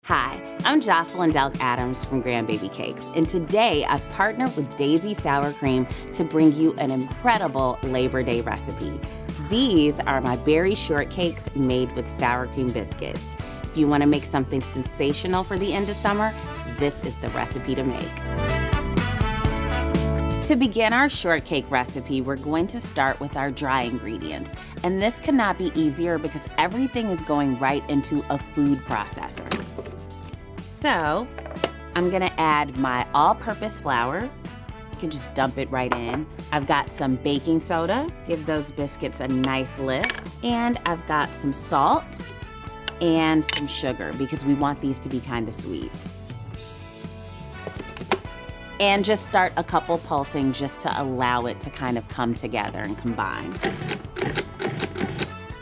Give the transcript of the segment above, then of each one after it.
Hi, I'm Jocelyn Delk Adams from Grandbaby Cakes, and today I've partnered with Daisy Sour Cream to bring you an incredible Labor Day recipe. These are my berry shortcakes made with sour cream biscuits. If you want to make something sensational for the end of summer, this is the recipe to make. To begin our shortcake recipe, we're going to start with our dry ingredients. And this could not be easier because everything is going right into a food processor. So I'm gonna add my all-purpose flour. You can just dump it right in. I've got some baking soda, give those biscuits a nice lift. And I've got some salt and some sugar because we want these to be kind of sweet. And just start a couple pulsing just to allow it to kind of come together and combine.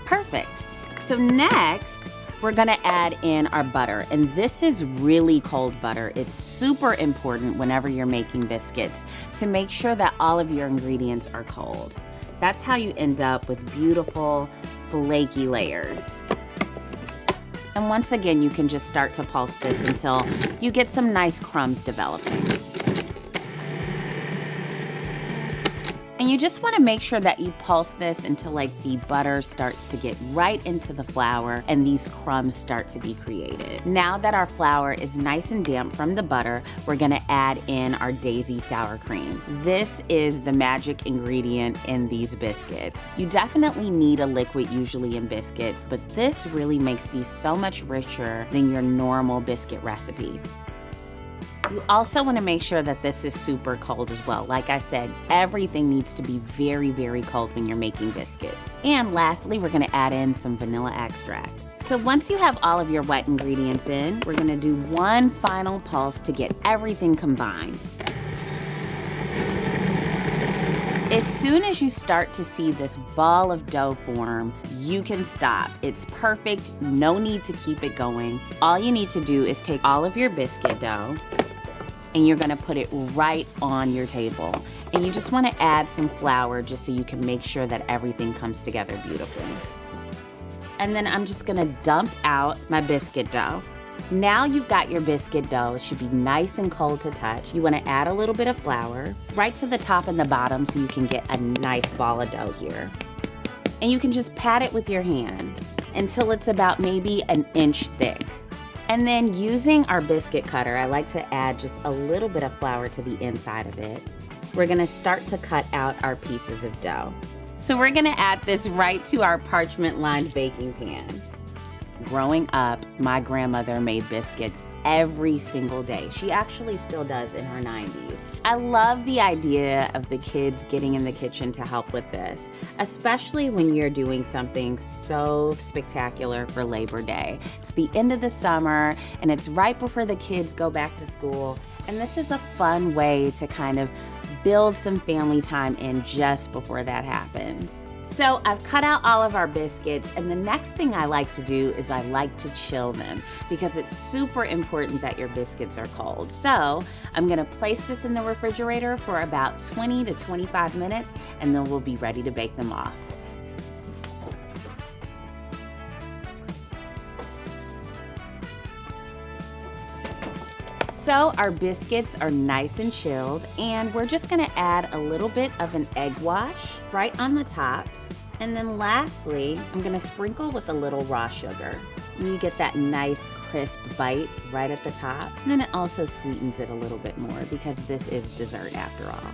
Perfect. So next, we're gonna add in our butter. And this is really cold butter. It's super important whenever you're making biscuits to make sure that all of your ingredients are cold. That's how you end up with beautiful, flaky layers. And once again, you can just start to pulse this until you get some nice crumbs developing. And you just want to make sure that you pulse this until like the butter starts to get right into the flour and these crumbs start to be created. Now that our flour is nice and damp from the butter, we're going to add in our Daisy sour cream. This is the magic ingredient in these biscuits. You definitely need a liquid usually in biscuits, but this really makes these so much richer than your normal biscuit recipe. You also want to make sure that this is super cold as well. Like I said, everything needs to be very, very cold when you're making biscuits. And lastly, we're going to add in some vanilla extract. So once you have all of your wet ingredients in, we're going to do one final pulse to get everything combined. As soon as you start to see this ball of dough form, you can stop. It's perfect, no need to keep it going. All you need to do is take all of your biscuit dough and you're gonna put it right on your table. And you just wanna add some flour just so you can make sure that everything comes together beautifully. And then I'm just gonna dump out my biscuit dough. Now you've got your biscuit dough. It should be nice and cold to touch. You wanna add a little bit of flour right to the top and the bottom so you can get a nice ball of dough here. And you can just pat it with your hands until it's about maybe an inch thick. And then using our biscuit cutter, I like to add just a little bit of flour to the inside of it. We're gonna start to cut out our pieces of dough. So we're gonna add this right to our parchment-lined baking pan. Growing up, my grandmother made biscuits every single day. She actually still does in her 90s. I love the idea of the kids getting in the kitchen to help with this, especially when you're doing something so spectacular for Labor Day. It's the end of the summer and it's right before the kids go back to school. And this is a fun way to kind of build some family time in just before that happens. So I've cut out all of our biscuits, and the next thing I like to do is I like to chill them because it's super important that your biscuits are cold. So I'm gonna place this in the refrigerator for about 20 to 25 minutes, and then we'll be ready to bake them off. So our biscuits are nice and chilled, and we're just gonna add a little bit of an egg wash right on the tops. And then lastly, I'm gonna sprinkle with a little raw sugar. And you get that nice crisp bite right at the top. And then it also sweetens it a little bit more because this is dessert after all.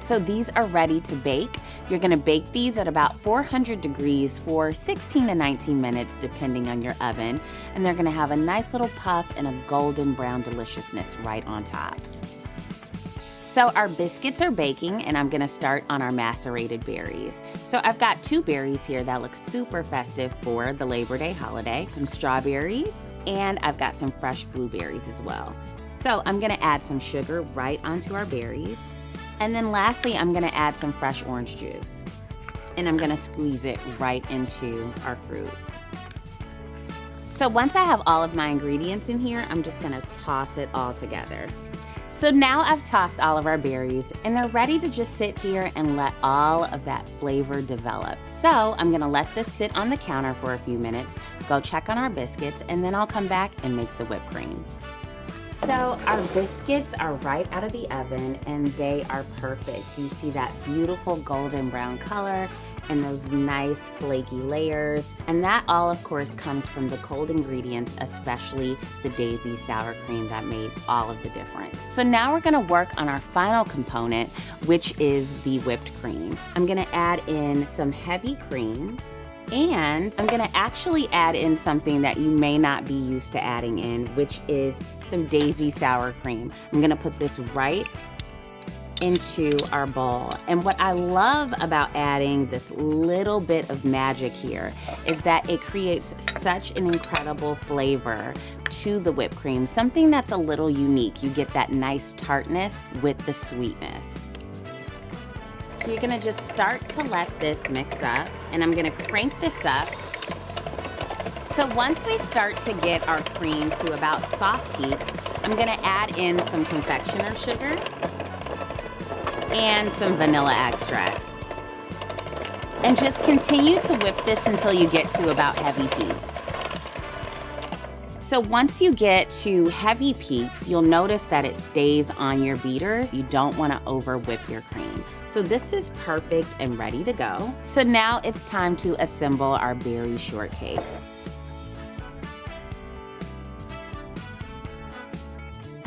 So these are ready to bake. You're gonna bake these at about 400 degrees for 16 to 19 minutes, depending on your oven. And they're gonna have a nice little puff and a golden brown deliciousness right on top. So our biscuits are baking, and I'm gonna start on our macerated berries. So I've got 2 berries here that look super festive for the Labor Day holiday. Some strawberries, and I've got some fresh blueberries as well. So I'm gonna add some sugar right onto our berries. And then lastly, I'm gonna add some fresh orange juice. And I'm gonna squeeze it right into our fruit. So once I have all of my ingredients in here, I'm just gonna toss it all together. So now I've tossed all of our berries and they're ready to just sit here and let all of that flavor develop. So I'm gonna let this sit on the counter for a few minutes, go check on our biscuits, and then I'll come back and make the whipped cream. So our biscuits are right out of the oven and they are perfect. You see that beautiful golden brown color and those nice flaky layers. And that all, of course, comes from the cold ingredients, especially the Daisy sour cream that made all of the difference. So now we're gonna work on our final component, which is the whipped cream. I'm gonna add in some heavy cream, and I'm gonna actually add in something that you may not be used to adding in, which is some Daisy sour cream. I'm gonna put this right into our bowl. And what I love about adding this little bit of magic here is that it creates such an incredible flavor to the whipped cream, something that's a little unique. You get that nice tartness with the sweetness. So you're gonna just start to let this mix up, and I'm gonna crank this up. So once we start to get our cream to about soft peaks, I'm gonna add in some confectioner sugar and some vanilla extract. And just continue to whip this until you get to about heavy peaks. So once you get to heavy peaks, you'll notice that it stays on your beaters. You don't want to over whip your cream. So this is perfect and ready to go. So now it's time to assemble our berry shortcakes.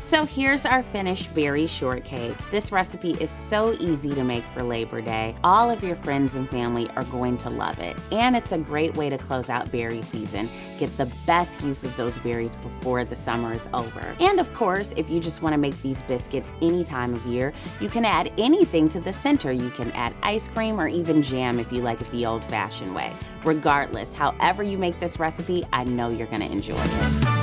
So here's our finished berry shortcake. This recipe is so easy to make for Labor Day. All of your friends and family are going to love it. And it's a great way to close out berry season. Get the best use of those berries before the summer is over. And of course, if you just want to make these biscuits any time of year, you can add anything to the center. You can add ice cream or even jam if you like it the old-fashioned way. Regardless, however you make this recipe, I know you're going to enjoy it.